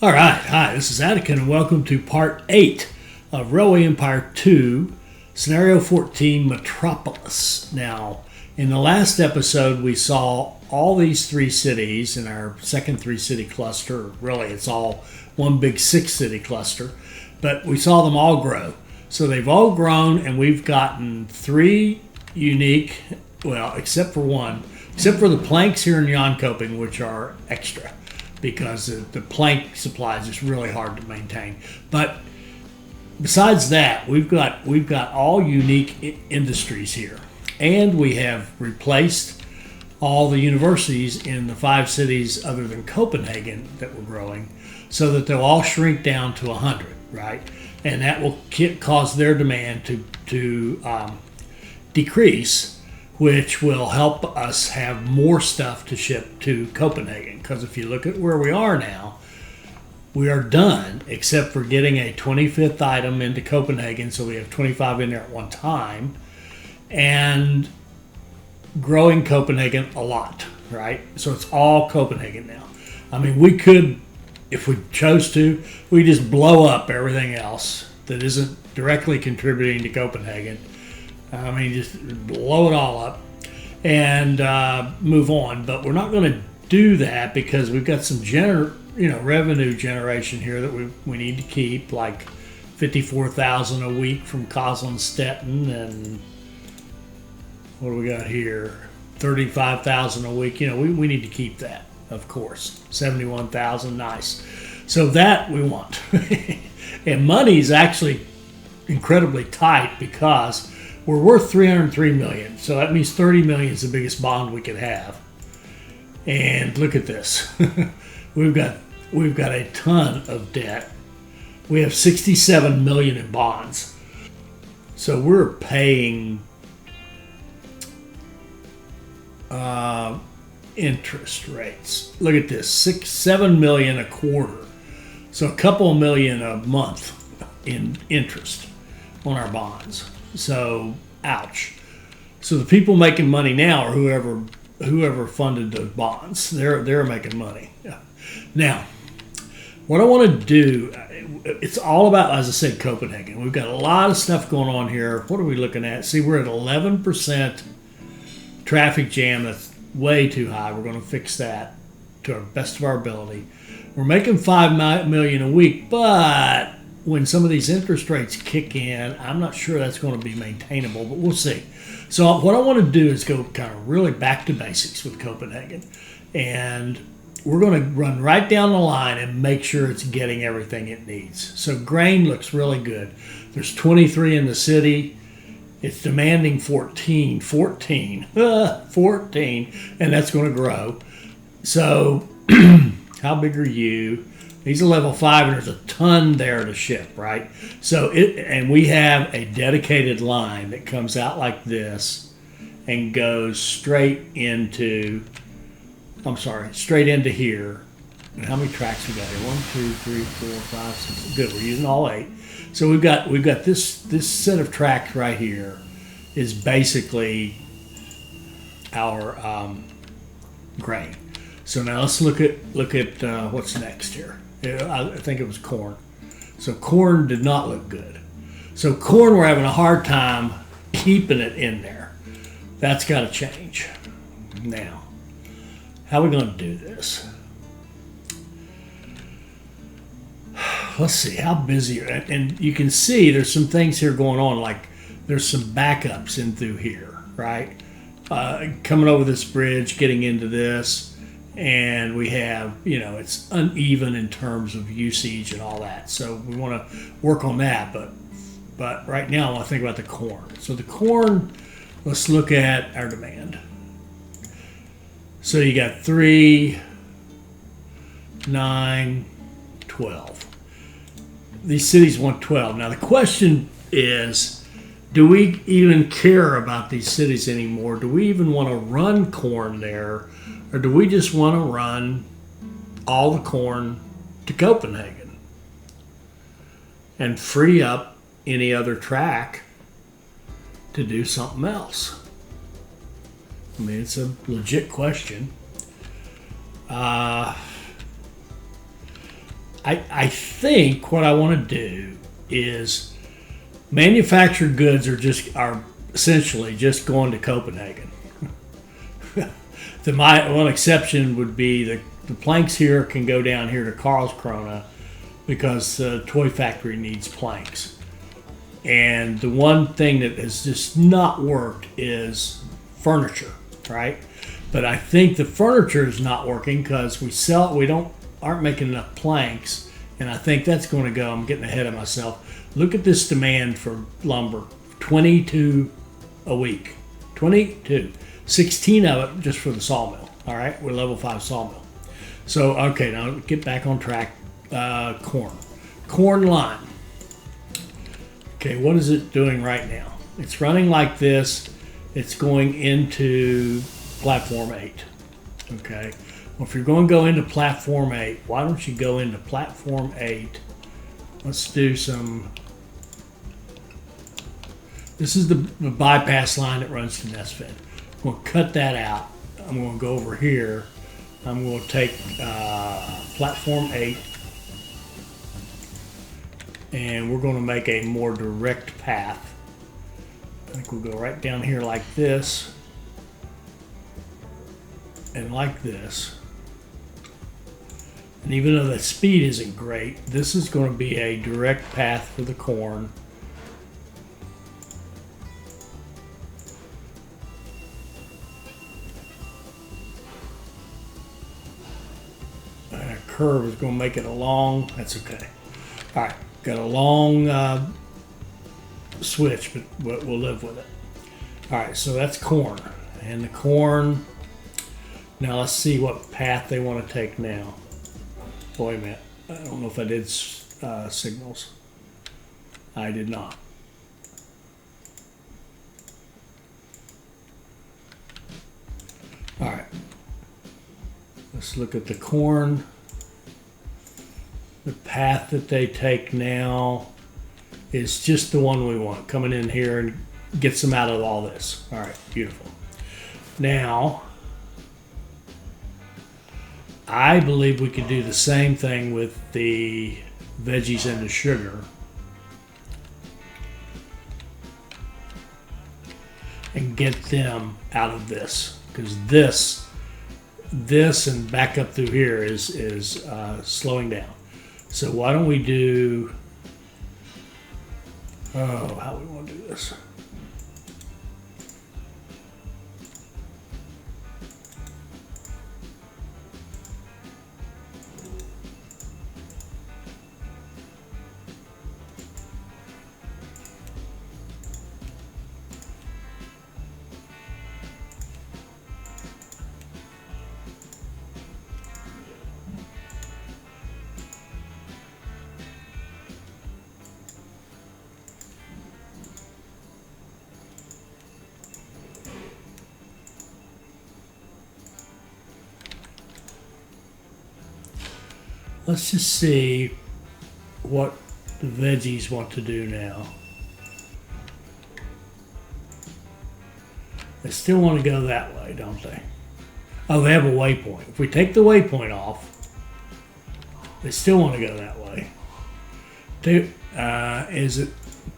All right, hi, this is Attica, and welcome to part 8 of Railway Empire 2, Scenario 14, Metropolis. Now, in the last episode, we saw all these 3 cities in our second 3-city cluster. Really, it's all one big 6-city cluster, but we saw them all grow. So they've all grown, and we've gotten 3 unique, well, except for the planks here in Jönköping, which are extra, because the plank supply is just really hard to maintain. But besides that, we've got all unique industries here, and we have replaced all the universities in the 5 cities other than Copenhagen that were growing, so that they'll all shrink down to 100, right? And that will cause their demand to decrease, which will help us have more stuff to ship to Copenhagen. Because if you look at where we are now, we are done, except for getting a 25th item into Copenhagen, so we have 25 in there at one time, and growing Copenhagen a lot, right? So it's all Copenhagen now. I mean, we could, if we chose to, we just blow up everything else that isn't directly contributing to Copenhagen. I mean, just blow it all up and move on. But we're not going to do that because we've got some revenue generation here that we need to keep, like 54,000 a week from Koslin-Stettin, and what do we got here? 35,000 a week. We need to keep that, of course. 71,000, nice. So that we want. And money is actually incredibly tight because we're worth $303 million, so that means $30 million is the biggest bond we could have. And look at this. we've got a ton of debt. We have $67 million in bonds. So we're paying interest rates. Look at this, $7 million a quarter. So a couple of million a month in interest on our bonds. So, ouch. So the people making money now are whoever funded those bonds. They're making money. Yeah. Now, what I want to do, it's all about, as I said, Copenhagen. We've got a lot of stuff going on here. What are we looking at? See, we're at 11% traffic jam. That's way too high. We're going to fix that to our best of our ability. We're making $5 million a week, but when some of these interest rates kick in, I'm not sure that's going to be maintainable, but we'll see. So what I want to do is go kind of really back to basics with Copenhagen. And we're going to run right down the line and make sure it's getting everything it needs. So grain looks really good. There's 23 in the city. It's demanding 14, and that's going to grow. So how big are you? He's a level 5, and there's a ton there to ship, right? And we have a dedicated line that comes out like this and goes straight into here. And how many tracks we got here? 1, 2, 3, 4, 5, 6. Good, we're using all 8. So we've got this set of tracks right here is basically our grain. So now let's look at what's next here. I think it was corn. So corn did not look good. So corn, we're having a hard time keeping it in there. That's got to change. Now, how are we going to do this? Let's see, how busy are you? And you can see there's some things here going on, like there's some backups in through here, right? Coming over this bridge, getting into this. And we have, it's uneven in terms of usage and all that. So we want to work on that. But right now I want to think about the corn. So the corn, let's look at our demand. So you got 3, 9, 12. These cities want 12. Now the question is, do we even care about these cities anymore? Do we even want to run corn there? Or do we just want to run all the corn to Copenhagen and free up any other track to do something else? I mean, it's a legit question. I think what I want to do is manufactured goods are essentially just going to Copenhagen. My one exception would be the planks here can go down here to Karlskrona because the toy factory needs planks. And the one thing that has just not worked is furniture, right? But I think the furniture is not working because aren't making enough planks, and I think that's going to go. I'm getting ahead of myself. Look at this demand for lumber, 22 a week, 22, 16 of it just for the sawmill. All right, we're level 5 sawmill. So okay, now get back on track. Corn line. Okay, what is it doing right now? It's running like this. It's going into platform 8. Okay. Well, if you're going to go into platform 8, why don't you go into platform 8? Let's do some. This is the bypass line that runs to Nesfed. I'm going to cut that out. I'm going to go over here. I'm going to take platform 8. And we're going to make a more direct path. I think we'll go right down here like this. And like this. And even though the speed isn't great, this is going to be a direct path for the corn. And a curve is going to make it a long, that's okay. All right, got a long switch, but we'll live with it. All right, so that's corn. And the corn, now let's see what path they want to take now. Wait a minute. I don't know if I did signals. I did not. All right. Let's look at the corn. The path that they take now is just the one we want. Coming in here and gets them out of all this. All right, beautiful. Now, I believe we could do the same thing with the veggies and the sugar. And get them out of this. Because this and back up through here is slowing down. So why don't we do, how we want to do this? Let's just see what the veggies want to do now. They still want to go that way, don't they? Oh, they have a waypoint. If we take the waypoint off, they still want to go that way. Is it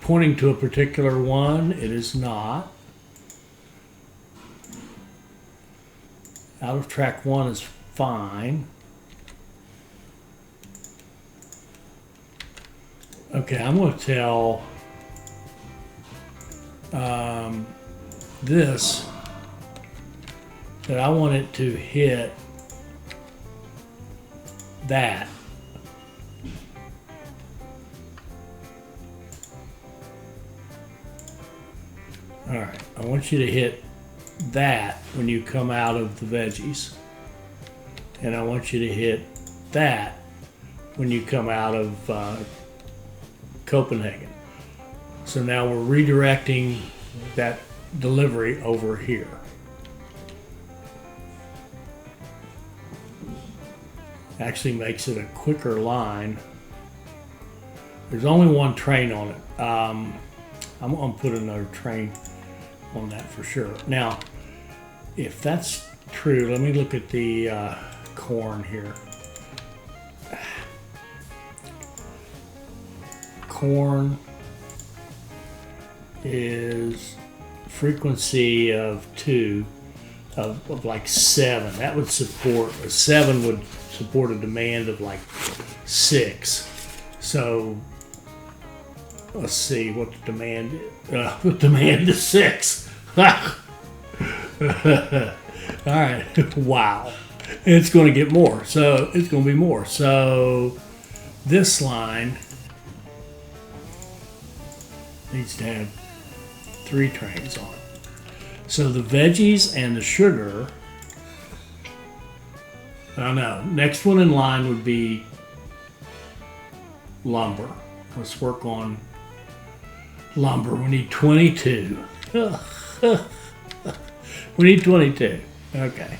pointing to a particular one? It is not. Out of track 1 is fine. Okay, I'm going to tell this that I want it to hit that. All right, I want you to hit that when you come out of the veggies. And I want you to hit that when you come out of Copenhagen. So now we're redirecting that delivery over here. Actually makes it a quicker line. There's only one train on it. I'm going to put another train on that for sure. Now, if that's true, let me look at the corn here. corn is frequency of 2 of like 7. That would support, a 7 would support a demand of like 6. So let's see what the demand is. The demand is 6. All right. Wow. It's going to get more. So it's going to be more. So this line needs to have 3 trains on it. So the veggies and the sugar, I don't know. Next one in line would be lumber. Let's work on lumber. We need 22. We need 22. Okay.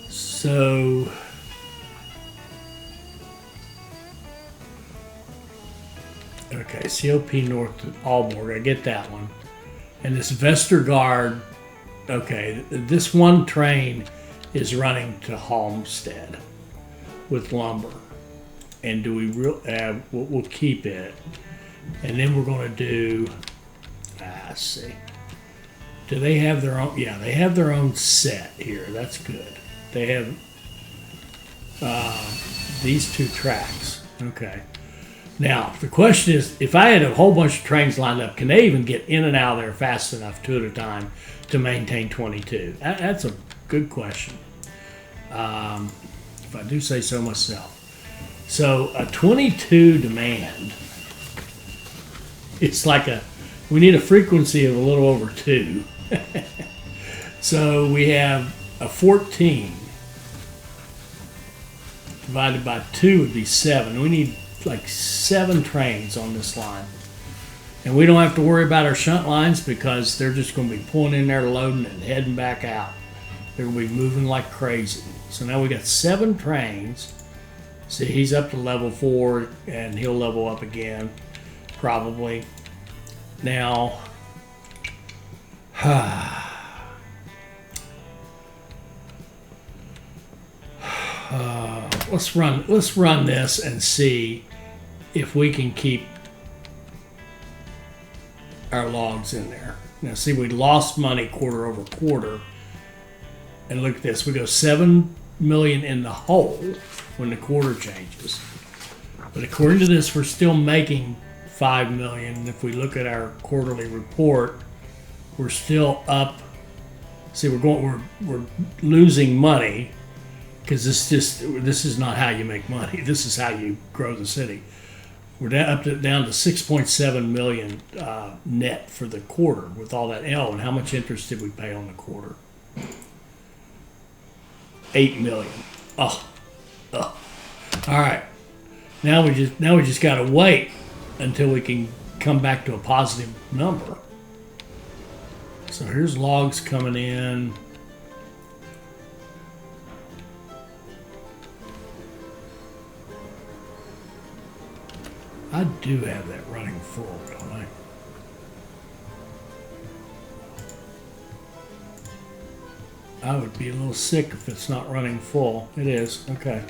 So okay, COP North to Aalborg. I get that one. And this Vestergaard, okay, this one train is running to Halmstad with lumber. And do we we'll keep it. And then we're going to do, let's see. Do they have their own? Yeah, they have their own set here. That's good. They have these 2 tracks. Okay. Now, the question is, if I had a whole bunch of trains lined up, can they even get in and out of there fast enough, 2 at a time, to maintain 22? That's a good question. If I do say so myself. So a 22 demand, it's like we need a frequency of a little over 2. So we have a 14 divided by 2 would be 7. We need like 7 trains on this line. And we don't have to worry about our shunt lines because they're just going to be pulling in there, loading, and heading back out. They're going to be moving like crazy. So now we got 7 trains. See, he's up to level 4, and he'll level up again, probably. Now, let's run this and see if we can keep our logs in there. Now, see, we lost money quarter over quarter, and look at this. We go 7 million in the hole when the quarter changes. But according to this, we're still making 5 million. If we look at our quarterly report, we're still up. See, we're losing money because this is not how you make money. This is how you grow the city. We're down to 6.7 million net for the quarter with all that. And how much interest did we pay on the quarter? 8 million. Oh. All right. Now we just got to wait until we can come back to a positive number. So here's logs coming in. I do have that running full, don't I? I would be a little sick if it's not running full. It is. Okay.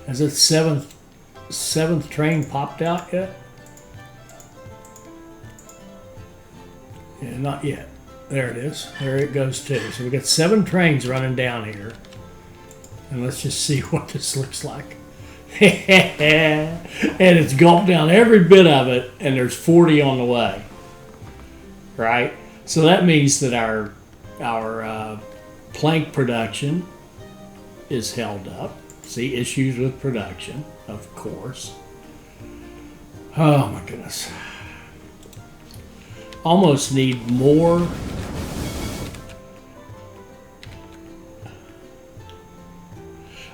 Has that seventh train popped out yet? Yeah, not yet. There it is. There it goes too. So we got 7 trains running down here. And let's just see what this looks like. And it's gulped down every bit of it, and there's 40 on the way. Right? So that means that our plank production is held up. See, issues with production, of course. Oh my goodness. Almost need more.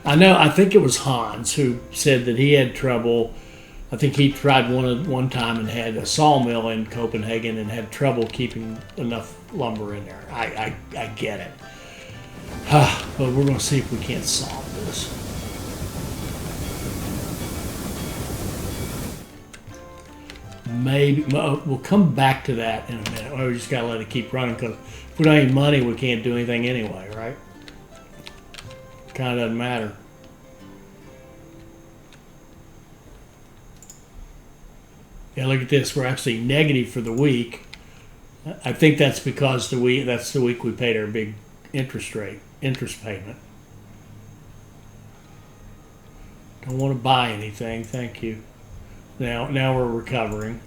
I think it was Hans who said that he had trouble. I think he tried one time and had a sawmill in Copenhagen and had trouble keeping enough lumber in there. I get it. But we're going to see if we can't solve this. Maybe we'll come back to that in a minute. We just got to let it keep running because if we don't have any money, we can't do anything anyway, right? Kind of doesn't matter. Yeah, look at this. We're actually negative for the week. I think that's because that's the week we paid our big interest payment. Don't want to buy anything, thank you. Now we're recovering.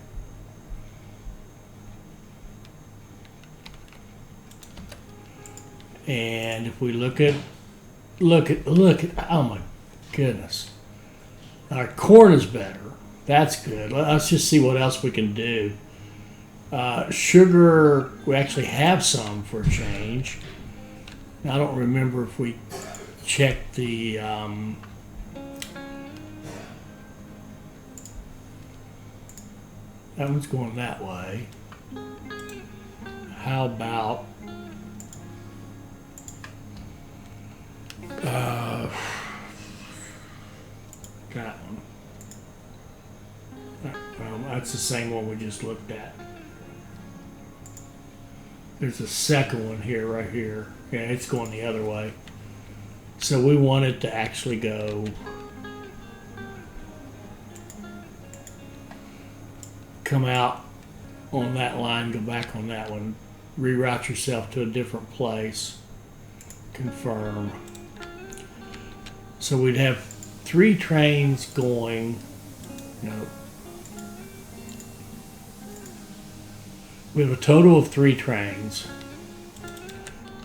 And if we look at, oh my goodness. Our corn is better. That's good. Let's just see what else we can do. Sugar, we actually have some for a change. I don't remember if we checked the, that one's going that way. How about that one? That's the same one we just looked at. There's a second one here, right here. Yeah, it's going the other way. So we want it to actually go come out on that line, go back on that one, reroute yourself to a different place, confirm. So we'd have 3 trains going. No. We have a total of 3 trains,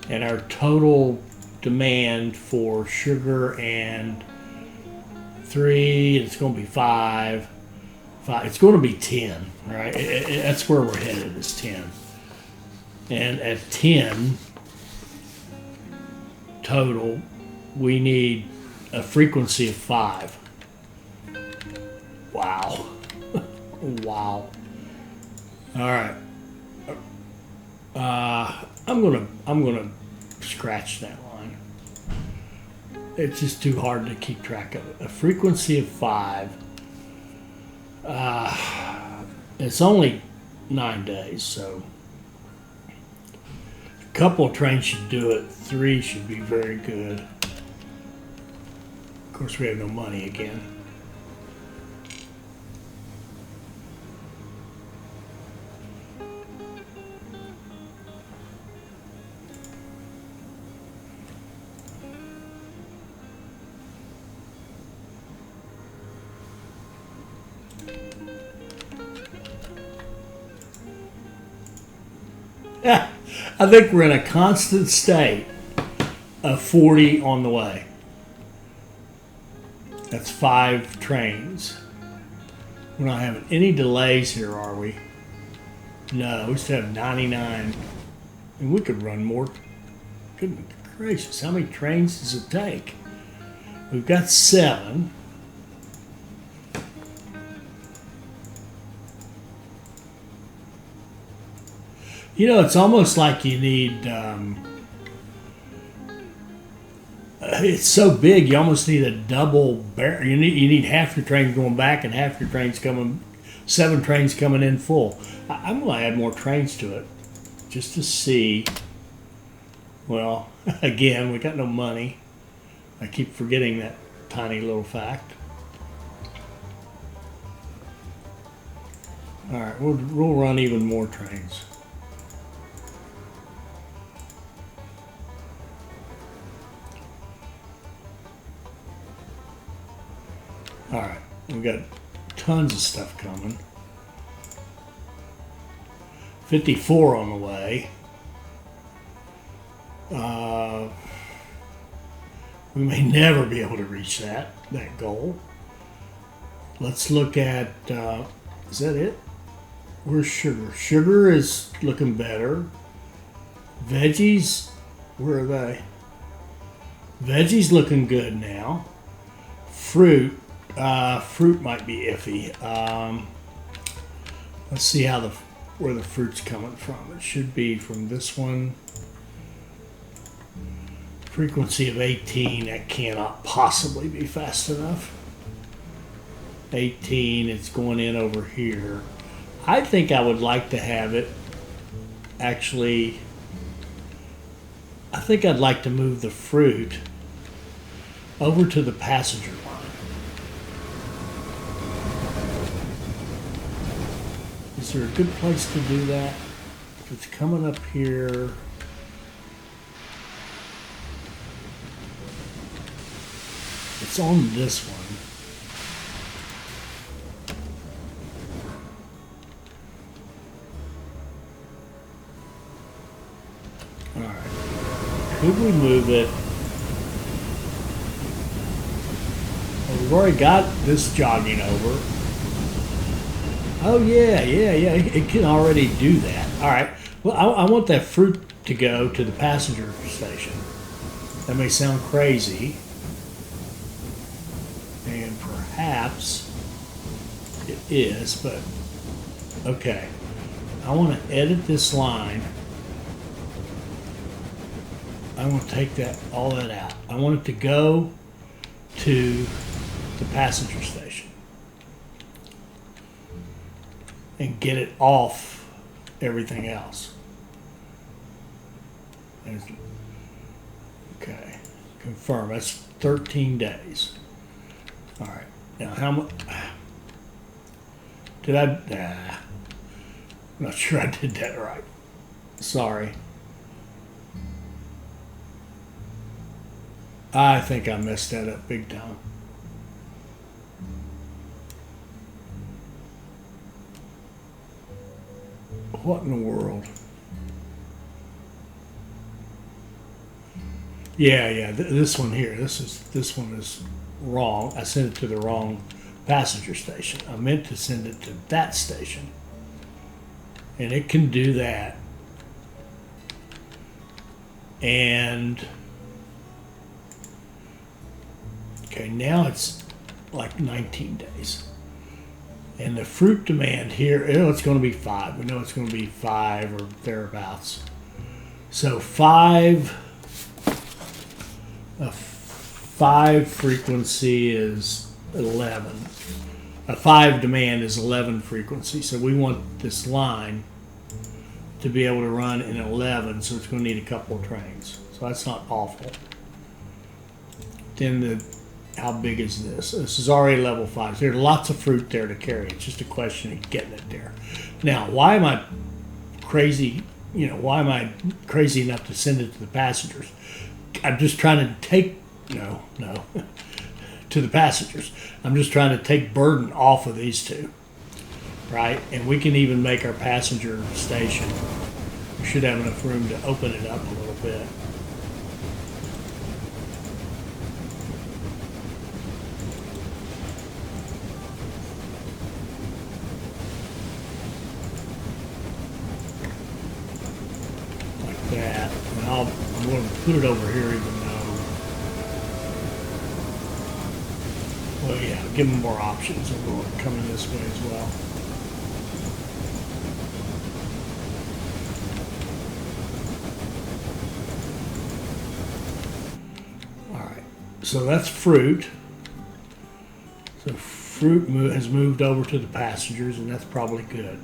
and our total demand for sugar and 3, it's going to be 5. It's going to be 10, right? That's where we're headed, is 10. And at 10 total, we need a frequency of 5. Wow. Wow. All right. I'm gonna scratch that line. It's just too hard to keep track of it. A frequency of 5. It's only 9 days, so a couple of trains should do it. 3 should be very good. Of course, we have no money again. I think we're in a constant state of 40 on the way. That's 5 trains. We're not having any delays here, are we? No, we still have 99. And we could run more. Goodness gracious, how many trains does it take? We've got 7. You know, it's almost like you need, it's so big, you almost need a double barrel. You need half your trains going back and half your trains coming, 7 trains coming in full. I'm going to add more trains to it just to see. Well, again, we got no money. I keep forgetting that tiny little fact. All right, we'll run even more trains. All right, we've got tons of stuff coming. 54 on the way. We may never be able to reach that goal. Let's look at, is that it? Where's sugar? Sugar is looking better. Veggies, where are they? Veggies looking good now. Fruit might be iffy. Let's see where the fruit's coming from. It should be from this one. Frequency of 18, that cannot possibly be fast enough. 18, it's going in over here. I think I would like to have it actually, I think I'd like to move the fruit over to the passenger line. Is there a good place to do that? If it's coming up here. It's on this one. Alright. Could we move it? Well, we've already got this jogging over. Oh yeah. It can already do that. Alright. Well, I want that fruit to go to the passenger station. That may sound crazy. And perhaps it is, but okay. I want to edit this line. I want to take all that out. I want it to go to the passenger station and get it off everything else. Okay, confirm. That's 13 days. All right. Now, how much did I? I'm not sure I did that right. Sorry. I think I messed that up big time. What in the world? Yeah. This one here. This one is wrong. I sent it to the wrong passenger station. I meant to send it to that station. And it can do that. And okay, now it's like 19 days. And the fruit demand here, it's going to be 5. We know it's going to be 5 or thereabouts. So 5 frequency is 11. A 5 demand is 11 frequency. So we want this line to be able to run in 11, so it's going to need a couple of trains. So that's not awful. Then how big is this? This is already level 5. So there's lots of fruit there to carry. It's just a question of getting it there. Now, why am I crazy? Why am I crazy enough to send it to the passengers? I'm just trying to take to the passengers. I'm just trying to take burden off of these two, right? And we can even make our passenger station. We should have enough room to open it up a little bit. Like that. And I'm going to put it over here even though. Well, yeah, give them more options. And we'll come in this way as well. All right, so that's fruit. So fruit has moved over to the passengers, and that's probably good.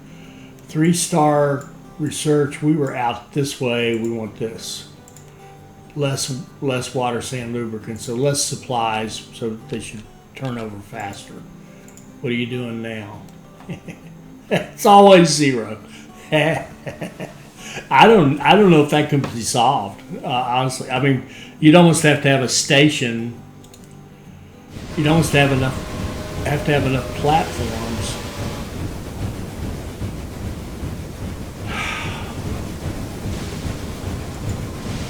3-star research, we were out this way. We want this. Less water, sand, lubricant, so less supplies, so they should turn over faster. What are you doing now? It's always 0. I don't know if that can be solved. Honestly, I mean, you'd almost have to have a station. You'd almost have to have enough platforms.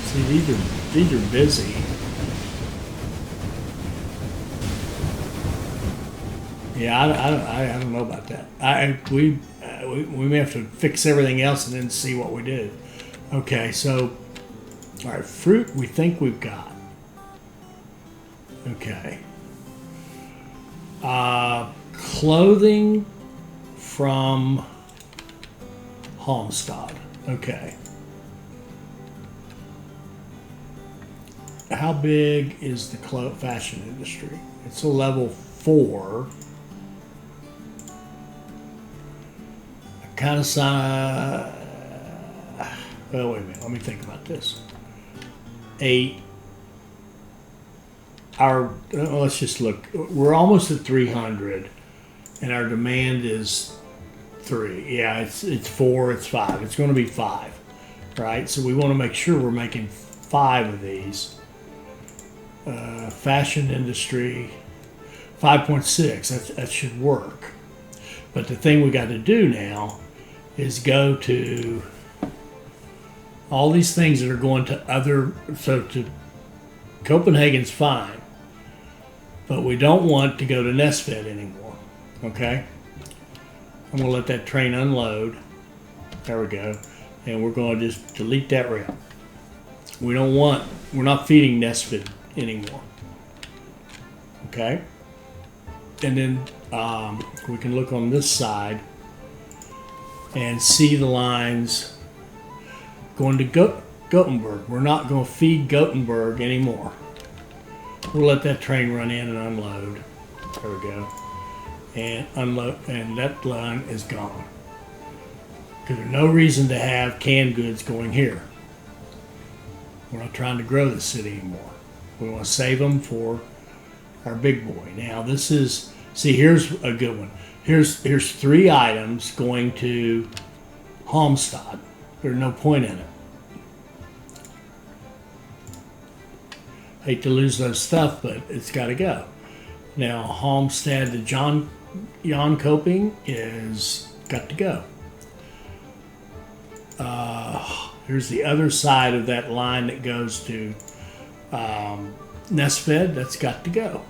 See, these are busy. Yeah, I don't know about that. We may have to fix everything else and then see what we do. Okay, so all right, fruit we think we've got. Okay. Clothing from Halmstad. Okay. How big is the fashion industry? It's a level 4. Kind of well, wait a minute. Let me think about this. 8. Let's just look. We're almost at 300, and our demand is 3. Yeah, it's 4, it's 5. It's going to be 5, right? So we want to make sure we're making 5 of these. Fashion industry, 5.6. That should work. But the thing we got to do now is go to all these things that are going to other. So to Copenhagen's fine, but we don't want to go to Nesfed anymore. Okay. I'm going to let that train unload. There we go. And we're going to just delete that route. We're not feeding Nesfed anymore. Okay. And then we can look on this side and see the lines going to Gothenburg. We're not going to feed Gothenburg anymore. We'll let that train run in and unload. There we go. And unload, and that line is gone. Because there's no reason to have canned goods going here. We're not trying to grow this city anymore. We want to save them for our big boy. Now this is, see, here's a good one. Here's 3 items going to Halmstad. There's no point in it. Hate to lose those stuff, but it's got to go. Now Halmstad to Jönköping is got to go. Here's the other side of that line that goes to Nesfed. That's got to go.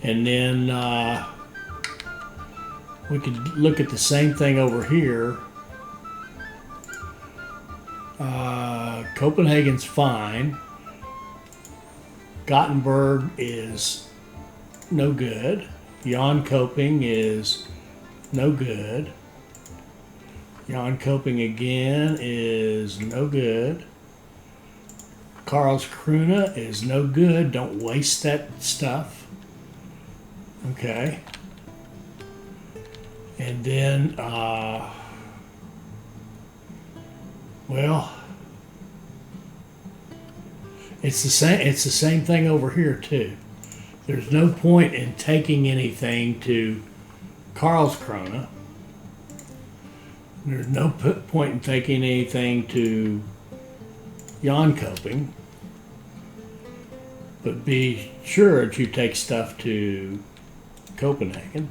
And then we could look at the same thing over here. Copenhagen's fine. Gothenburg is no good. Jönköping is no good. Jönköping again is no good. Karlskrona is no good. Don't waste that stuff. Okay. And then, well, it's the same thing over here too. There's no point in taking anything to Karlskrona. There's no point in taking anything to Jönköping. But be sure that you take stuff to Copenhagen.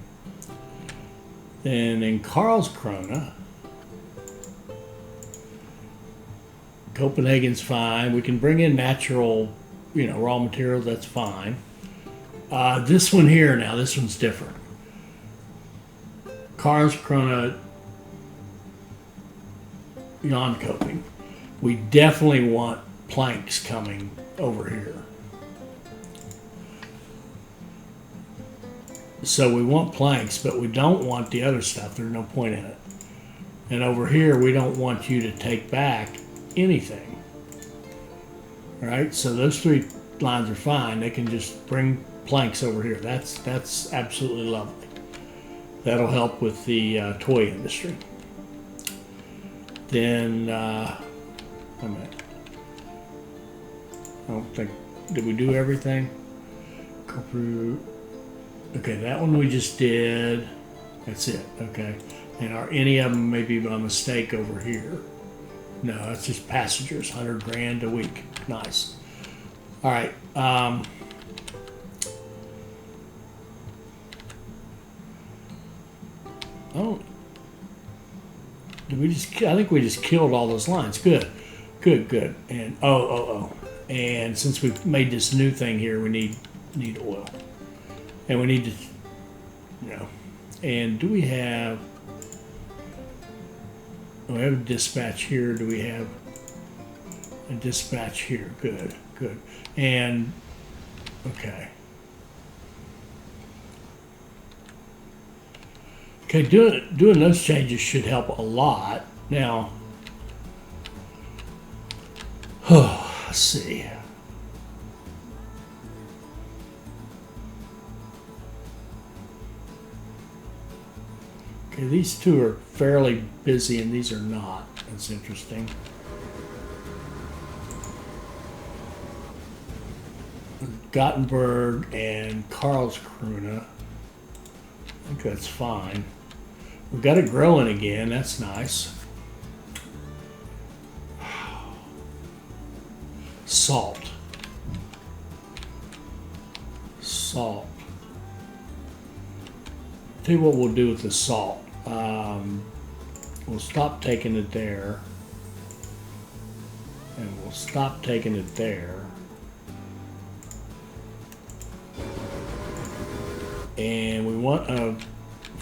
Then in Karlskrona, Copenhagen's fine. We can bring in natural, raw materials. That's fine. This one here now, this one's different. Karlskrona, Jönköping. We definitely want planks coming over here. So we want planks, but we don't want the other stuff. There's no point in it. And over here, we don't want you to take back anything. All right, so those 3 lines are fine. They can just bring planks over here. That's absolutely lovely. That'll help with the toy industry. Then, wait a minute. I don't think, did we do everything? Okay, that one we just did. That's it, okay. And are any of them maybe by mistake over here? No, that's just passengers, 100 grand a week. Nice. All right. Oh, I think we just killed all those lines. Good. And and since we've made this new thing here, we need oil. And we need to, and do we have a dispatch here? Do we have a dispatch here? Good. And, okay. Okay, doing those changes should help a lot. Now, let's see. Okay, these 2 are fairly busy and these are not. That's interesting. Gothenburg and Karlskrona. think that's fine. We've got it growing again. That's nice. Salt. Salt. Tell you what we'll do with the salt. We'll stop taking it there. And we'll stop taking it there. And we want a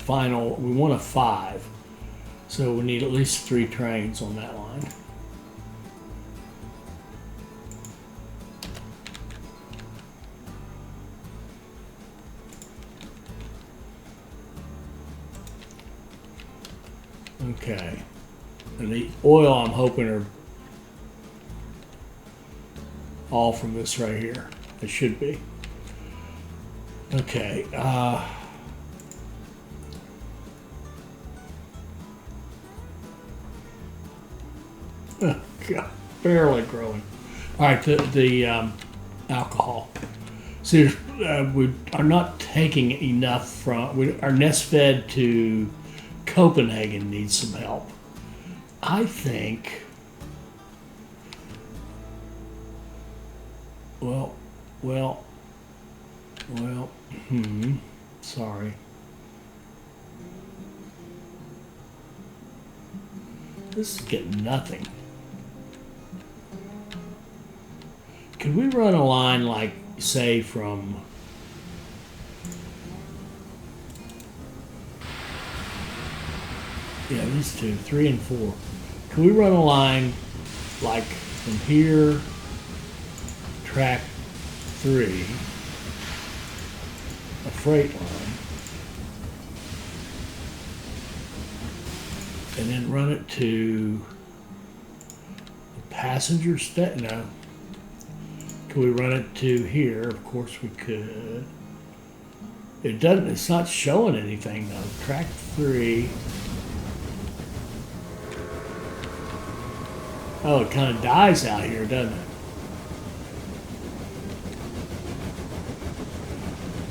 we want a 5. So we need at least 3 trains on that line. Okay. And the oil, I'm hoping, are all from this right here. It should be. Okay. Oh, God, barely growing. All right, the alcohol. See, we are not taking enough from. Our nest fed to Copenhagen needs some help. I think. Well. Sorry. This is getting nothing. Could we run a line like, say, from these two, 3 and 4. Can we run a line like from here, track 3, a freight line, and then run it to the passenger station? No. Can we run it to here? Of course we could. It doesn't. It's not showing anything though. Track 3. Oh, it kind of dies out here, doesn't it?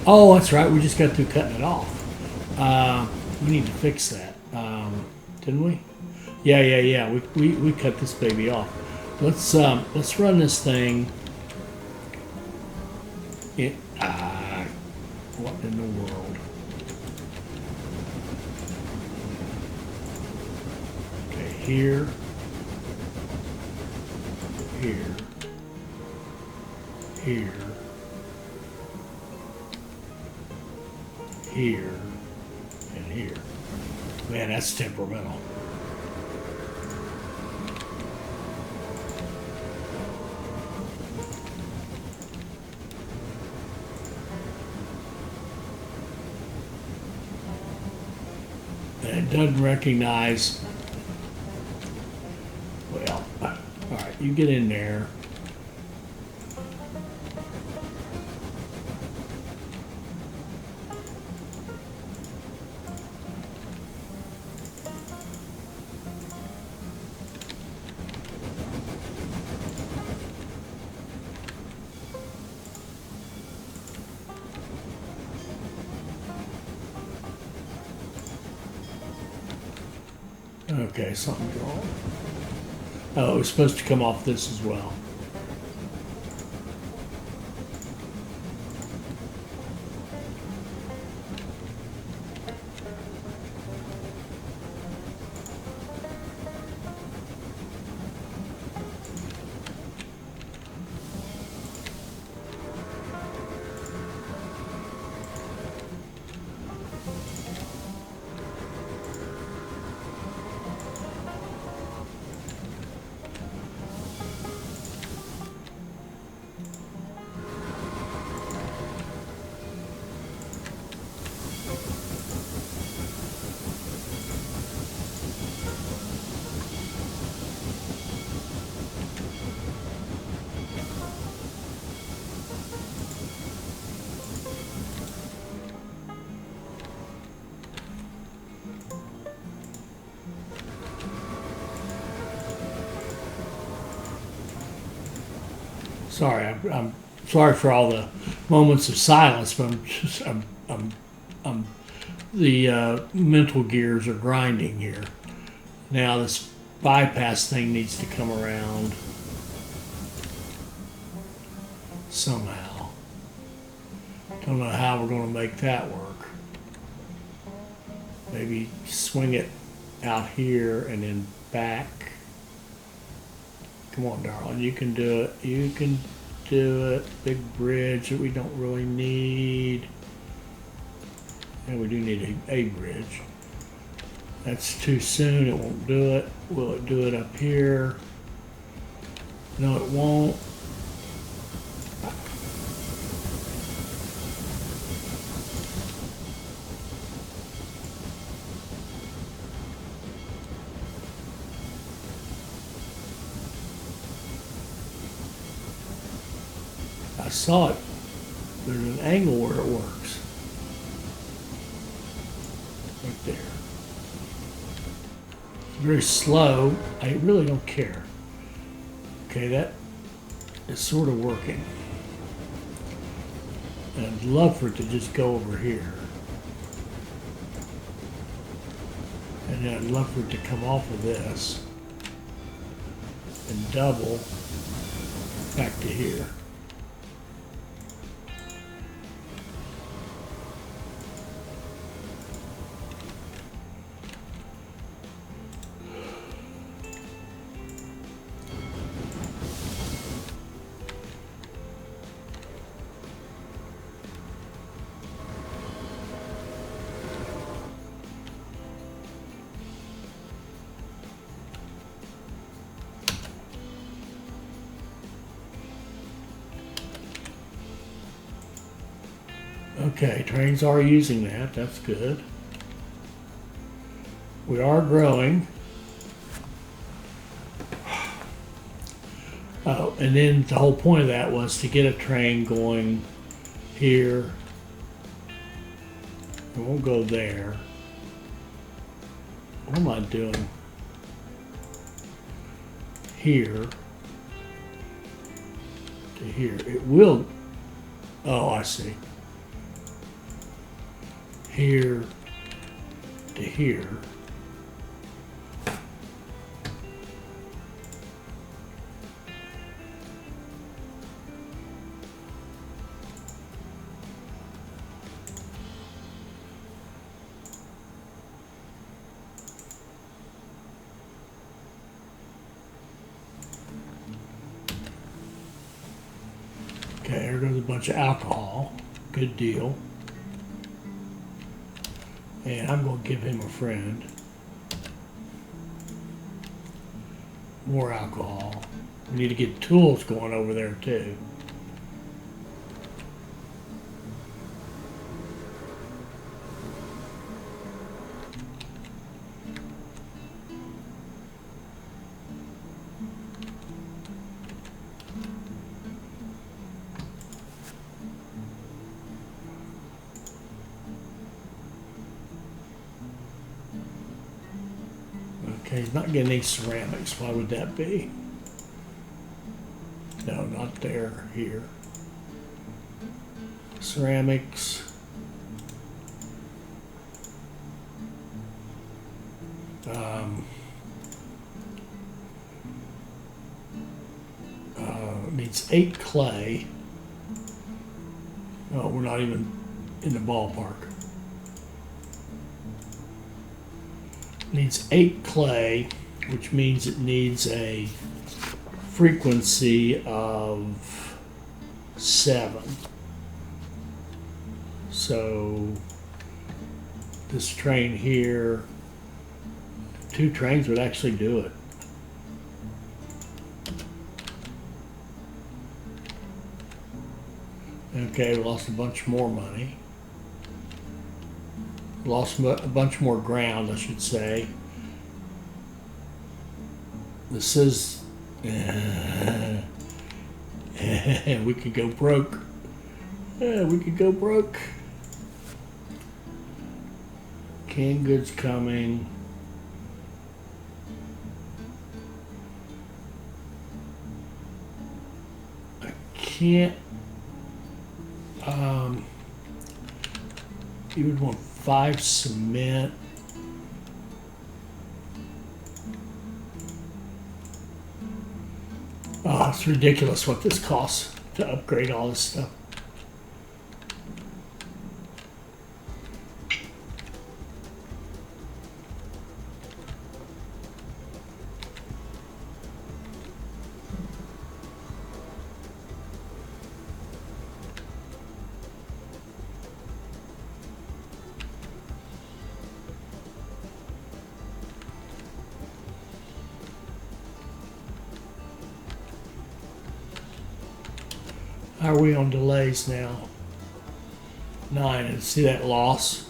Oh, that's right. We just got through cutting it off. We need to fix that, didn't we? Yeah. We cut this baby off. Let's run this thing. What in the world? Okay, here. Here, and here. Man, that's temperamental. And it doesn't recognize. Well, all right, you get in there. Okay, something's wrong. Oh, it was supposed to come off this as well. Sorry, I'm sorry for all the moments of silence, but I'm mental gears are grinding here. Now this bypass thing needs to come around somehow. Don't know how we're going to make that work. Maybe swing it out here and then back. Come on, darling, you can do it. You can do it. Big bridge that we don't really need. And we do need a bridge. That's too soon. It won't do it. Will it do it up here? No, it won't. I saw it. There's an angle where it works. Right there. It's very slow. I really don't care. Okay, that is sort of working. And I'd love for it to just go over here. And then I'd love for it to come off of this and double back to here. Okay, trains are using that. That's good. We are growing. Oh, and then the whole point of that was to get a train going here. It won't go there. What am I doing? Here to here. It will. Oh, I see. Here to here. Okay, there goes a bunch of alcohol. Good deal. And I'm going to give him a friend. More alcohol. We need to get tools going over there too. Okay, he's not getting any ceramics. Why would that be? No, not there. Here. Ceramics. Needs 8 clay. Oh, we're not even in the ballpark. Needs 8 clay, which means it needs a frequency of 7. So this train here, 2 trains would actually do it. Okay, we lost a bunch more money. Lost a bunch more ground, I should say. This is... we could go broke. We could go broke. Canned goods coming. I can't... you would want 5 cement. Oh, it's ridiculous what this costs to upgrade all this stuff. How are we on delays now? 9. And see that loss?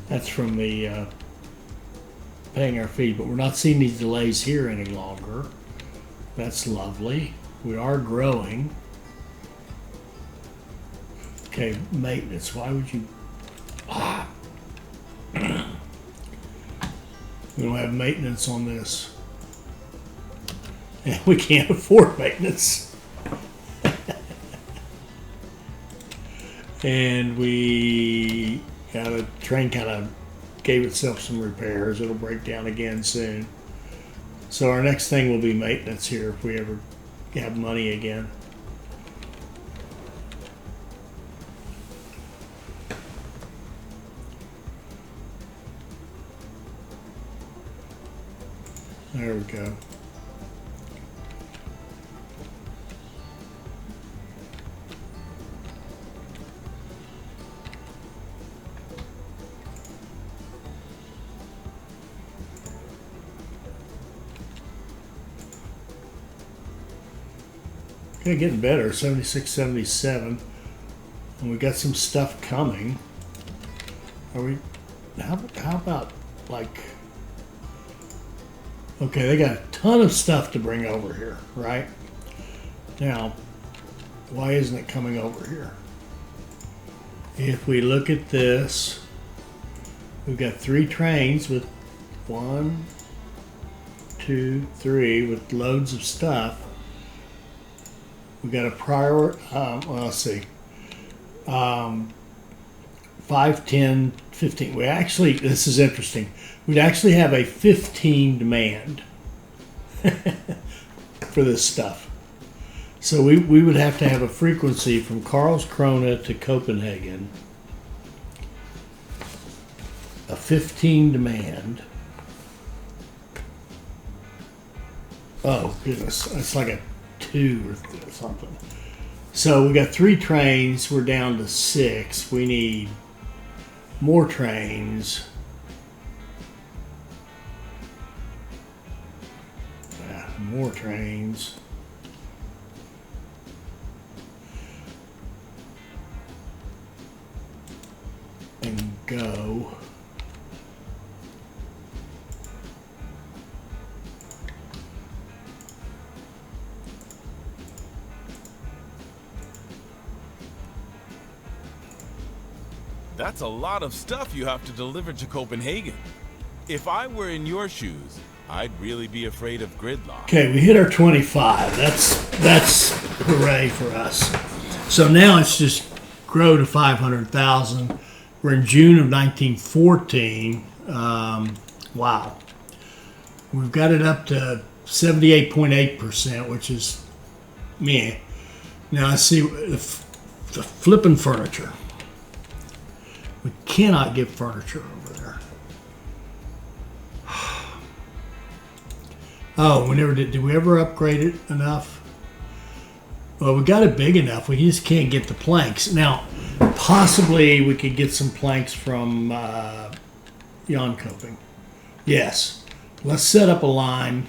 That's from the paying our fee, but we're not seeing these delays here any longer. That's lovely. We are growing. Okay, maintenance. Why would you? We don't have maintenance on this. And we can't afford maintenance. And we got a train kind of gave itself some repairs. It'll break down again soon. So our next thing will be maintenance here if we ever have money again. There we go. Okay, getting better. 76, 77. And we got some stuff coming. Are we? How about like? Okay, they got a ton of stuff to bring over here, right? Now, why isn't it coming over here? If we look at this, we've got 3 trains with 1, 2, 3 with loads of stuff. We got a prior, well, let's see, 5, 10, 15. We actually, this is interesting. We'd actually have a 15 demand for this stuff. So we would have to have a frequency from Karlskrona to Copenhagen, a 15 demand. Oh, goodness, it's like a 2 or something. So we got 3 trains. We're down to 6. We need more trains. More trains. And go. That's a lot of stuff you have to deliver to Copenhagen. If I were in your shoes, I'd really be afraid of gridlock. Okay, we hit our 25. That's hooray for us. So now it's just grow to 500,000. We're in June of 1914. Wow. We've got it up to 78.8%, which is meh. Now I see the flipping furniture. We cannot get furniture over there. Oh, we never did. Did we ever upgrade it enough? Well, we got it big enough. We just can't get the planks. Now, possibly we could get some planks from Jönköping. Yes. Let's set up a line.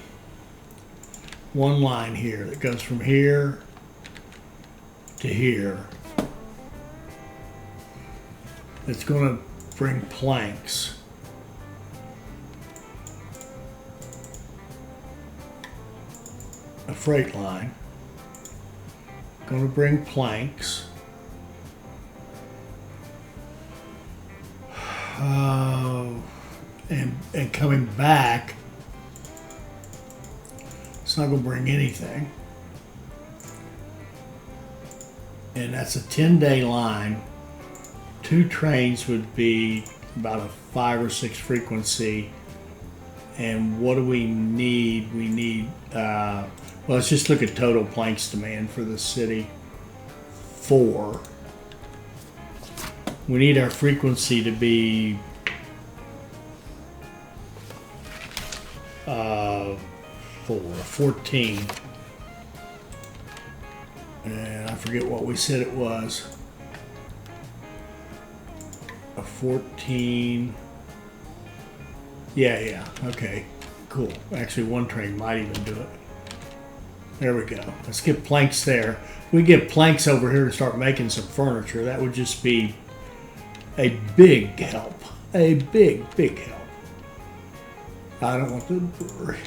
One line here that goes from here to here. It's going to bring planks. A freight line. Going to bring planks. And coming back, it's not going to bring anything. And that's a 10-day line. 2 trains would be about a 5 or 6 frequency. And what do we need? We need, well, let's just look at total planks demand for the city. 4. We need our frequency to be 14. And I forget what we said it was. A 14. Yeah, okay, cool. Actually, one train might even do it. There we go. Let's get planks there. We get planks over here to start making some furniture. That would just be a big help. A big help. I don't want the brewery.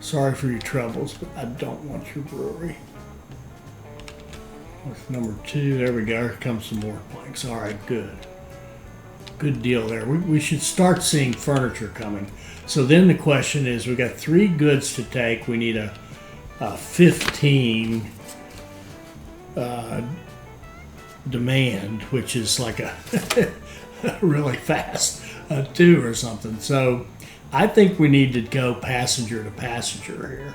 Sorry for your troubles, but I don't want your brewery. That's number 2. There we go. Here comes some more planks. All right, good. Good deal there. We should start seeing furniture coming. So then the question is, we got 3 goods to take. We need a 15 demand, which is like a really fast 2 or something. So I think we need to go passenger to passenger here.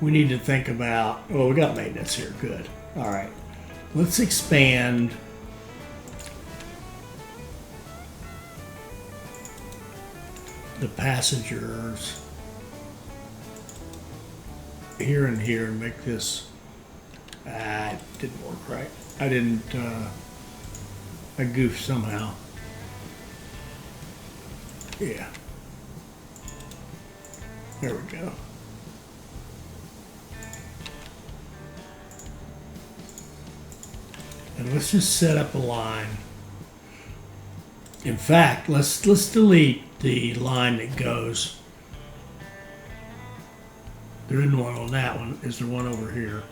We need to think about, well, we got maintenance here. Good. All right. Let's expand the passengers here and here and make this, it didn't work right. I didn't, I goofed somehow. Yeah. There we go. And let's just set up a line. In fact, let's delete the line that goes. There isn't one on that one. Is there one over here?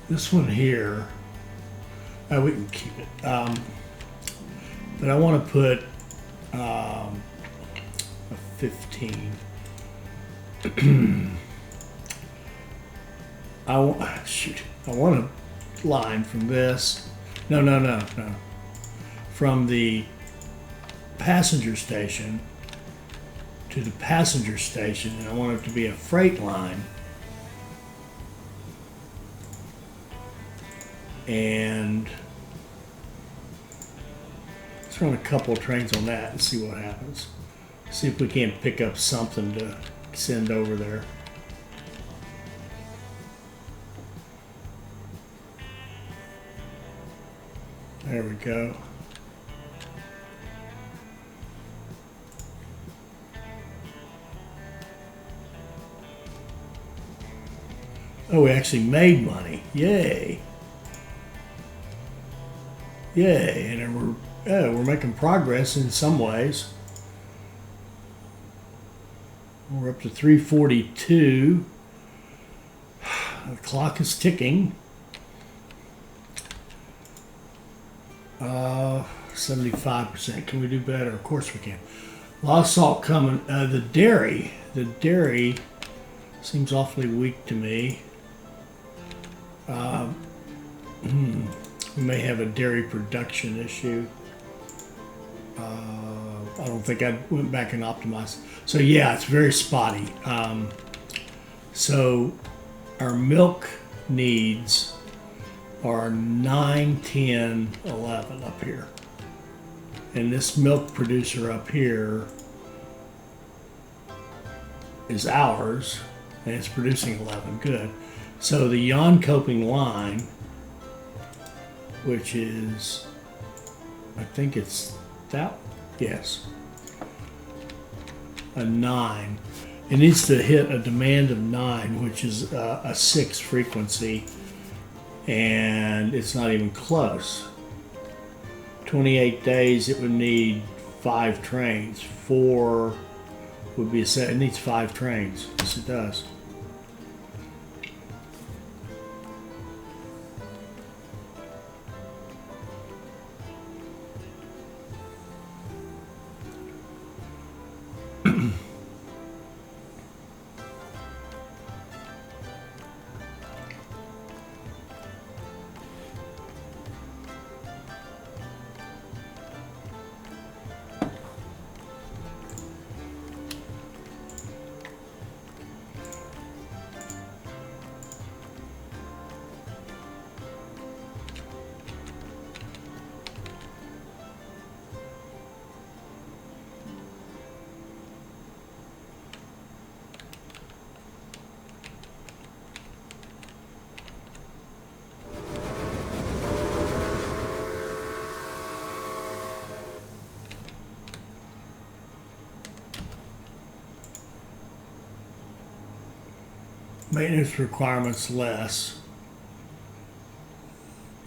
This one here, we can keep it. But I want to put a 15. I want a line from this. No. From the passenger station to the passenger station, and I want it to be a freight line. And let's run a couple of trains on that and see what happens. See if we can't pick up something to send over there. There we go. Oh, we actually made money. Yay. Yay. And we're making progress in some ways. We're up to 342. The clock is ticking. 75%. Can we do better? Of course we can. A lot of salt coming. The dairy seems awfully weak to me. We may have a dairy production issue. I don't think I went back and optimized. So yeah, it's very spotty. So our milk needs are 9, 10, 11 up here. And this milk producer up here is ours, and it's producing 11. Good. So the Jan-Coping line, which is, I think it's that, yes, a 9. It needs to hit a demand of 9, which is a 6 frequency, and it's not even close. 28 days, it would need 5 trains. 4 would be a set. It needs 5 trains. Yes, it does. Maintenance requirements less.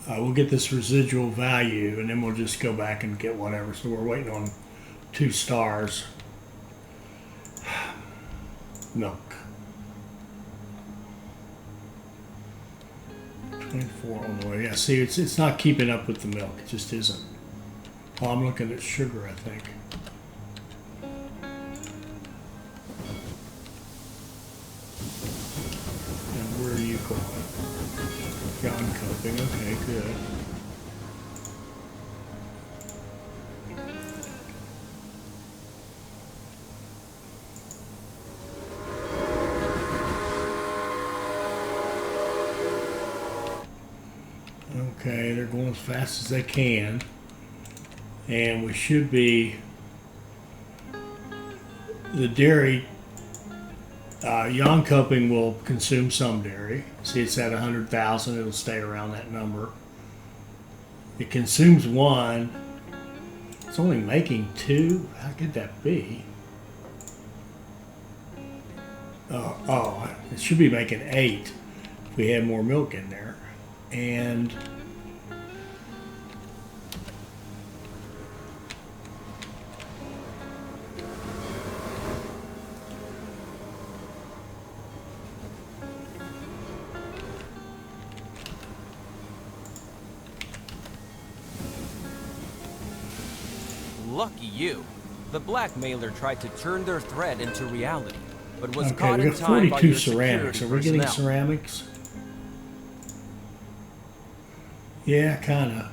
We'll get this residual value and then we'll just go back and get whatever. So we're waiting on 2 stars. Milk. 24 on the way. Yeah, see, it's not keeping up with the milk. It just isn't. Oh, I'm looking at sugar, I think. And where are you going? John Coping. Okay, good. Okay, they're going as fast as they can. And we should be, the dairy, Yonkoping will consume some dairy. See, it's at 100,000, it'll stay around that number. It consumes 1. It's only making 2. How could that be? Oh, it should be making 8 if we had more milk in there. And lucky you. The blackmailer tried to turn their threat into reality, but was okay, caught we in got time by 42 your ceramics. security Are we getting personnel. ceramics? Yeah, kind of.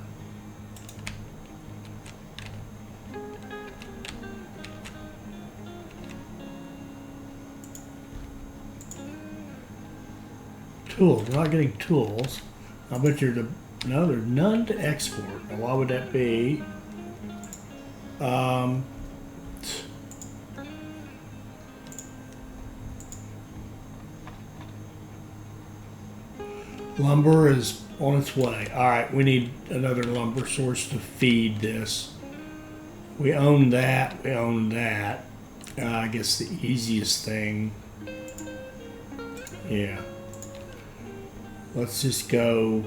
Tools. We're not getting tools. I bet you're the. No, there's none to export. Now, why would that be? Lumber is on its way. All right, we need another lumber source to feed this. We own that. We own that. I guess the easiest thing. Yeah. Let's just go.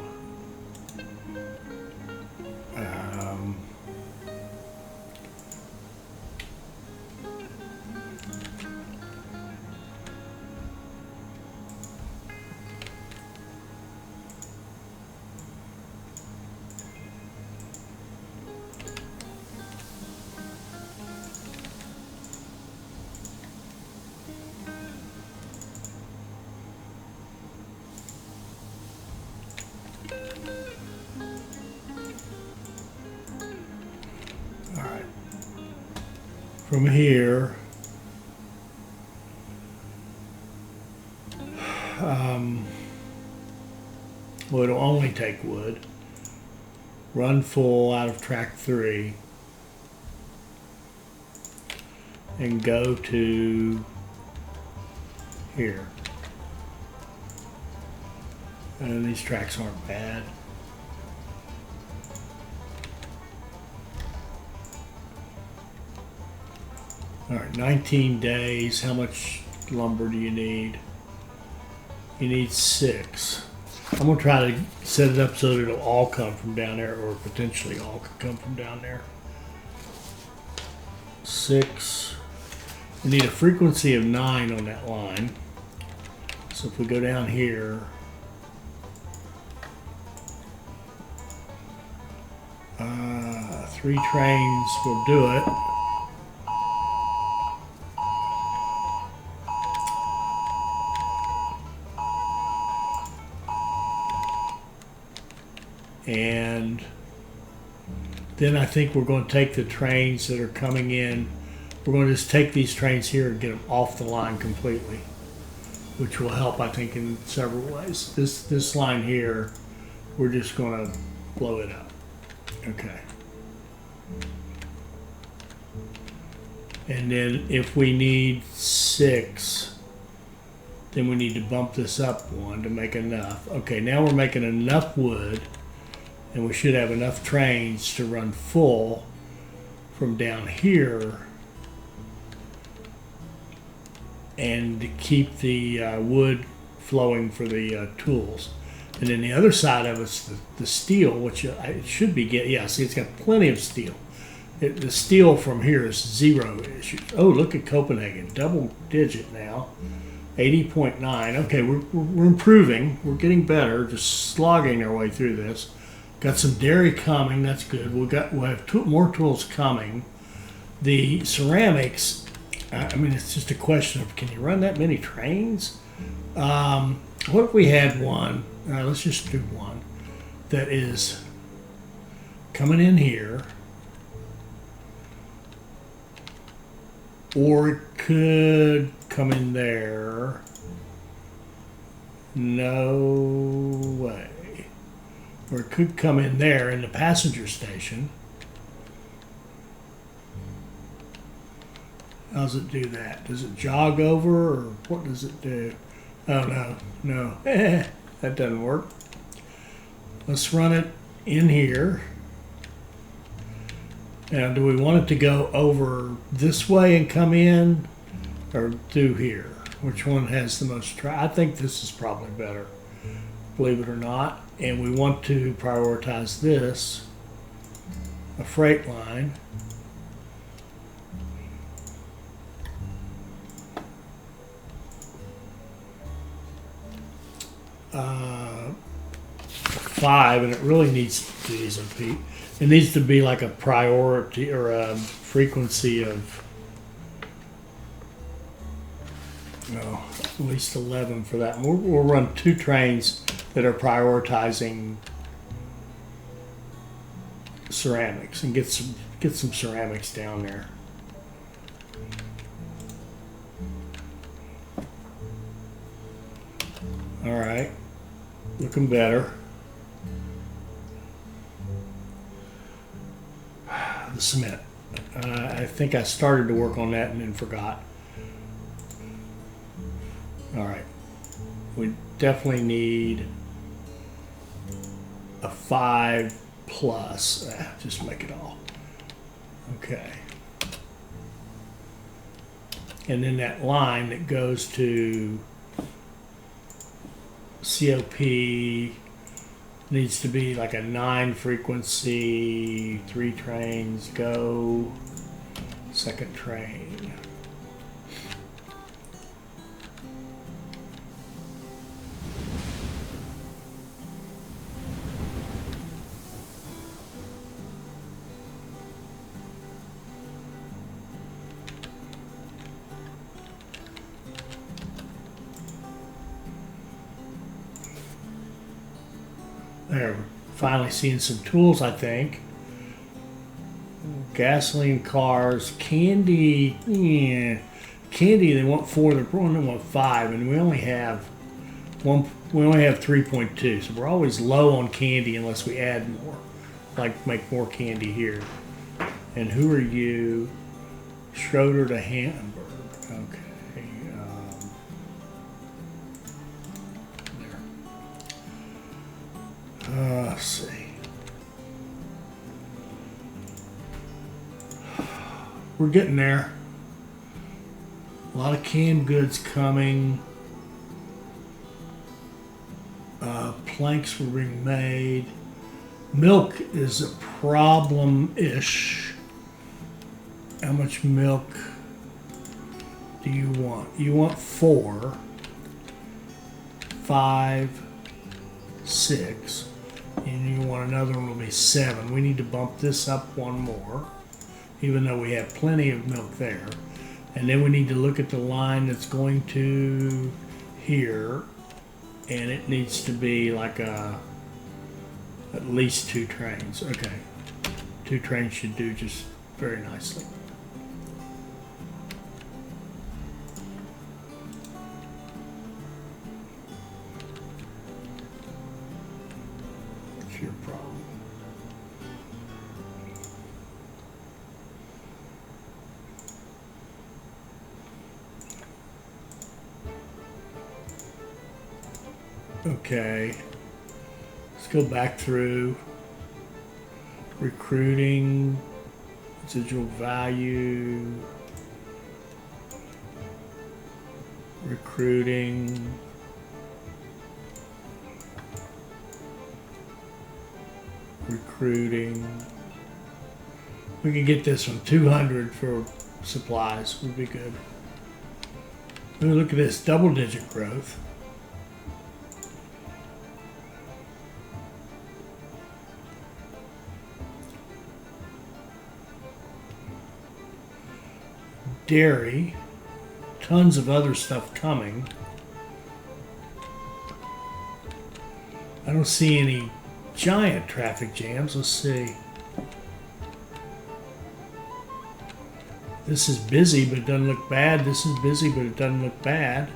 From here, well, it'll only take wood. Run full out of track 3 and go to here. And these tracks aren't bad. All right, 19 days. How much lumber do you need? You need 6. I'm gonna try to set it up so that it'll all come from down there, or potentially all could come from down there. 6. We need a frequency of 9 on that line. So if we go down here, 3 trains will do it. And then I think we're going to take the trains that are coming in. We're going to just take these trains here and get them off the line completely, which will help, I think, in several ways. This line here, we're just going to blow it up. Okay. And then if we need 6, then we need to bump this up 1 to make enough. Okay, now we're making enough wood, and we should have enough trains to run full from down here and to keep the wood flowing for the tools. And then the other side of it's the steel, which it should be yeah, see, it's got plenty of steel. The steel from here is 0 issues. Oh, look at Copenhagen, double digit now, 80.9. Okay, we're improving. We're getting better, just slogging our way through this. Got some dairy coming, that's good. We'll have more tools coming. The ceramics, I mean, it's just a question of, can you run that many trains? What if we had one? Let's just do one that is coming in here, or it could come in there. No way. Or it could come in there in the passenger station. How does it do that? Does it jog over, or what does it do? Oh, no. That doesn't work. Let's run it in here. Now, do we want it to go over this way and come in, or through here? Which one has the most I think this is probably better, believe it or not. And we want to prioritize this, a freight line. Uh, 5, and it really needs to be it needs to be like a priority or a frequency of at least 11 for that. We'll run 2 trains that are prioritizing ceramics and get some ceramics down there. All right, looking better. The cement. I think I started to work on that and then forgot. All right, we definitely need a 5 plus. Just make it all. Okay. And then that line that goes to COP needs to be like a 9 frequency, 3 trains go, second train. There, we're finally seeing some tools, I think. Gasoline cars, candy, candy. They want 4. They want 5, and we only have 1. We only have 3.2, so we're always low on candy unless we add more, like make more candy here. And who are you? Schroeder to Hamburg. Okay. Let's see. We're getting there. A lot of canned goods coming. Planks were being made. Milk is a problem-ish. How much milk do you want? You want 4, 5, 6. And you want another one will be 7. We need to bump this up 1 more, even though we have plenty of milk there. And then we need to look at the line that's going to here, and it needs to be like at least 2 trains. Okay, 2 trains should do just very nicely. Your problem. Okay, let's go back through recruiting, residual value, recruiting. recruiting. We could get this from 200 for supplies. Would be good. Look at this, double-digit growth. Dairy, tons of other stuff coming. I don't see any giant traffic jams. Let's see. This is busy, but it doesn't look bad. This is busy, but it doesn't look bad.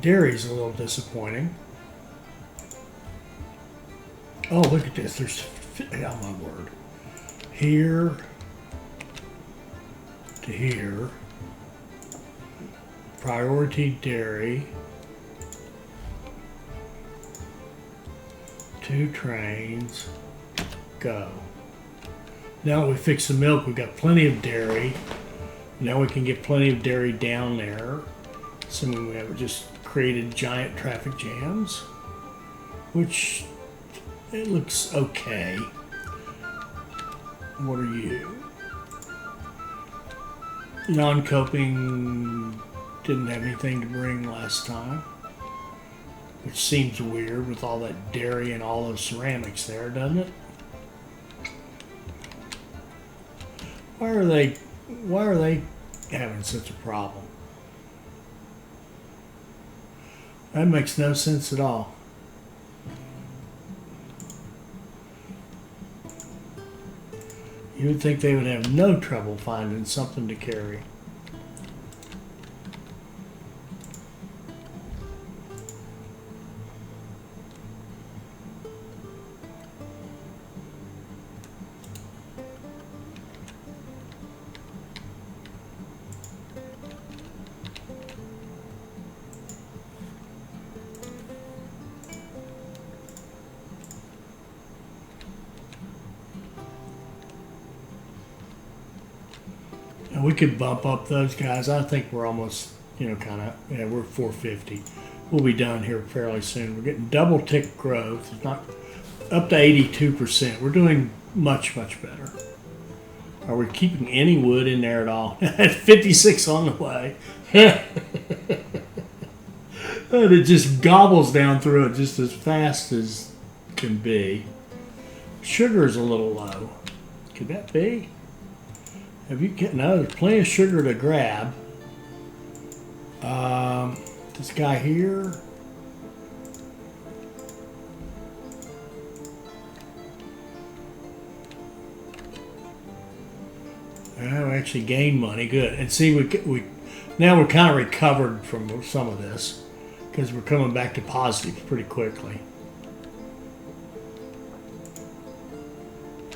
Dairy's a little disappointing. Oh, look at this. There's, oh my word. Here to here. Priority dairy. 2 trains. Go. Now that we fix the milk, we've got plenty of dairy. Now we can get plenty of dairy down there. Assuming we haven't just created giant traffic jams, which it looks okay. What are you? Non-coping didn't have anything to bring last time, which seems weird with all that dairy and all those ceramics there, doesn't it? Why are they having such a problem? That makes no sense at all. You would think they would have no trouble finding something to carry. And we could bump up those guys. I think we're almost, kind of, we're 450. We'll be done here fairly soon. We're getting double tick growth. It's not up to 82%. We're doing much, much better. Are we keeping any wood in there at all? 56 on the way. And it just gobbles down through it just as fast as can be. Sugar is a little low. Could that be? No, there's plenty of sugar to grab. This guy here. Oh, we actually gained money. Good. And see, we now we're kind of recovered from some of this because we're coming back to positive pretty quickly.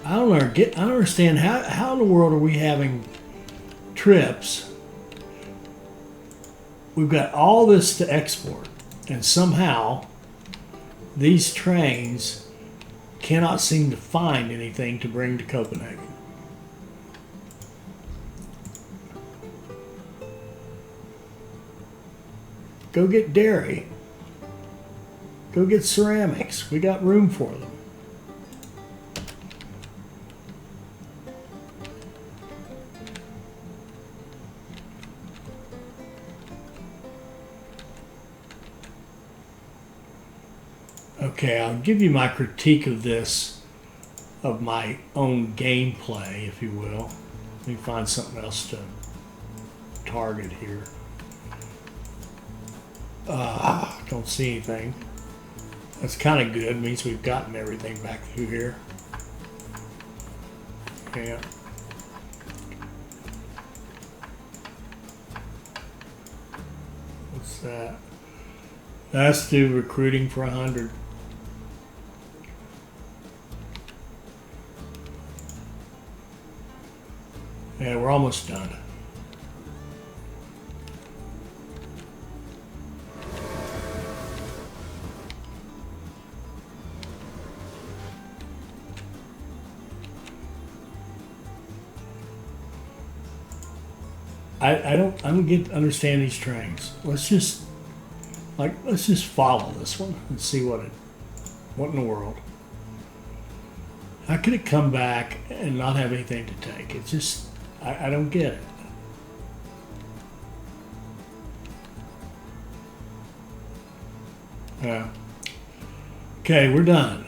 I don't understand how in the world are we having trips? We've got all this to export, and somehow these trains cannot seem to find anything to bring to Copenhagen. Go get dairy. Go get ceramics. We got room for them. Okay, I'll give you my critique of this, of my own gameplay, if you will. Let me find something else to target here. Don't see anything. That's kind of good. Means we've gotten everything back through here. Yeah. What's that? That's do recruiting for 100. Yeah, we're almost done. I don't understand these trains. Let's just follow this one and see what in the world. How could it come back and not have anything to take? It's just, I don't get it. Yeah. Okay, we're done.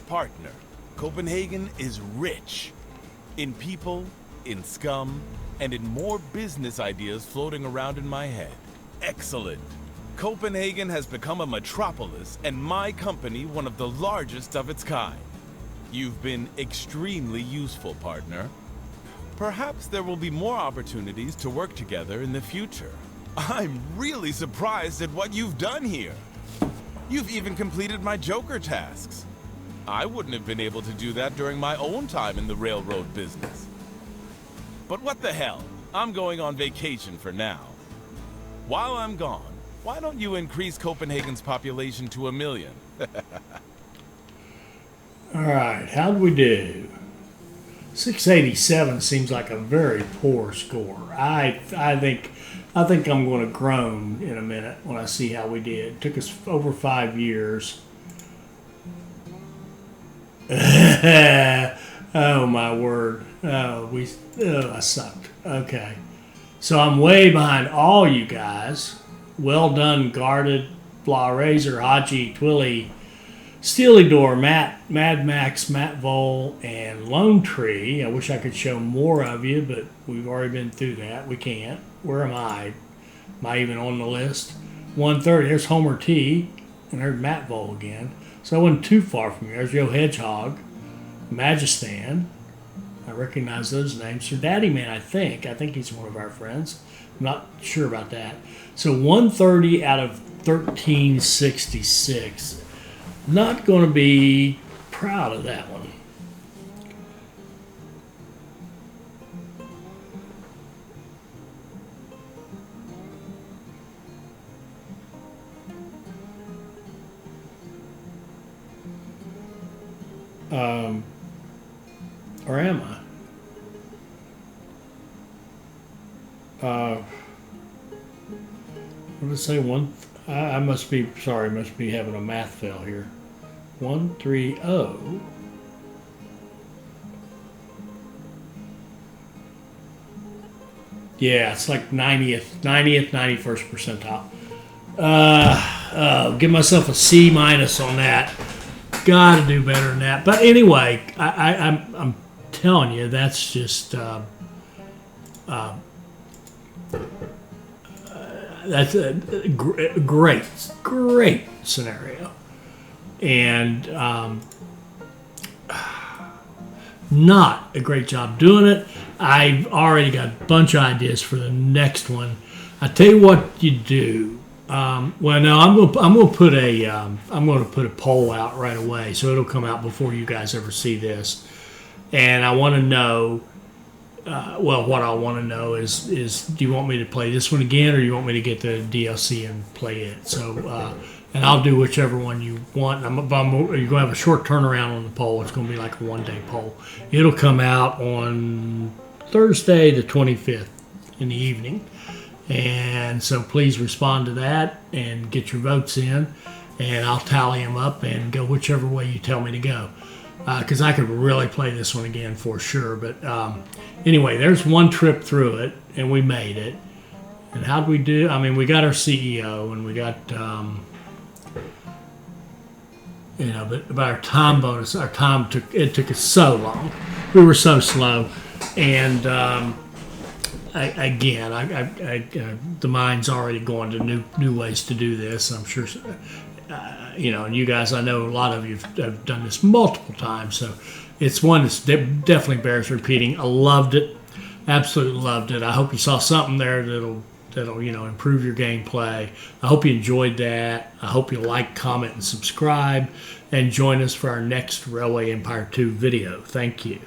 Partner, Copenhagen is rich. In people, in scum, and in more business ideas floating around in my head. Excellent. Copenhagen has become a metropolis, and my company one of the largest of its kind. You've been extremely useful, partner. Perhaps there will be more opportunities to work together in the future. I'm really surprised at what you've done here. You've even completed my Joker tasks. I wouldn't have been able to do that during my own time in the railroad business. But what the hell? I'm going on vacation for now. While I'm gone, why don't you increase Copenhagen's population to 1 million? All right, how'd we do? 687 seems like a very poor score. I think I'm going to groan in a minute when I see how we did. It took us over 5 years. Oh my word! I sucked. Okay, so I'm way behind all you guys. Well done, Guarded, Blah Razor, Hachi, Twilly, Steely Door, Matt, Mad Max, Matt Vole, and Lone Tree. I wish I could show more of you, but we've already been through that. We can't. Where am I? Am I even on the list? 130. There's Homer T. And there's Matt Vole again. So I wasn't too far from here. There's Joe Hedgehog, Magistan. I recognize those names. Sir Daddy Man, I think. I think he's one of our friends. I'm not sure about that. So 130 out of 1366. Not going to be proud of that one. Or am I? What did it say? I must be, sorry, must be having a math fail here. 130. Yeah, it's like 90th, 91st percentile. Give myself a C- on that. Got to do better than that. But anyway, I'm telling you, that's just that's a great scenario, and not a great job doing it. I've already got a bunch of ideas for the next one. I tell you what you do. Well, no, I'm going to put a poll out right away, so it'll come out before you guys ever see this. And I want to know. What I want to know is do you want me to play this one again, or do you want me to get the DLC and play it? So, and I'll do whichever one you want. You're going to have a short turnaround on the poll. It's going to be like a one-day poll. It'll come out on Thursday, the 25th in the evening. And so please respond to that and get your votes in, and I'll tally them up and go whichever way you tell me to go. Because I could really play this one again for sure. But anyway, there's one trip through it, and we made it. And how'd we do? I mean, we got our CEO, and we got, but our time bonus, took us so long. We were so slow. And the mind's already going to new ways to do this. I'm sure. And you guys, I know a lot of you have done this multiple times, so it's one that definitely bears repeating. I loved it, absolutely loved it. I hope you saw something there that'll improve your gameplay. I hope you enjoyed that. I hope you like, comment, and subscribe, and join us for our next Railway Empire 2 video. Thank you.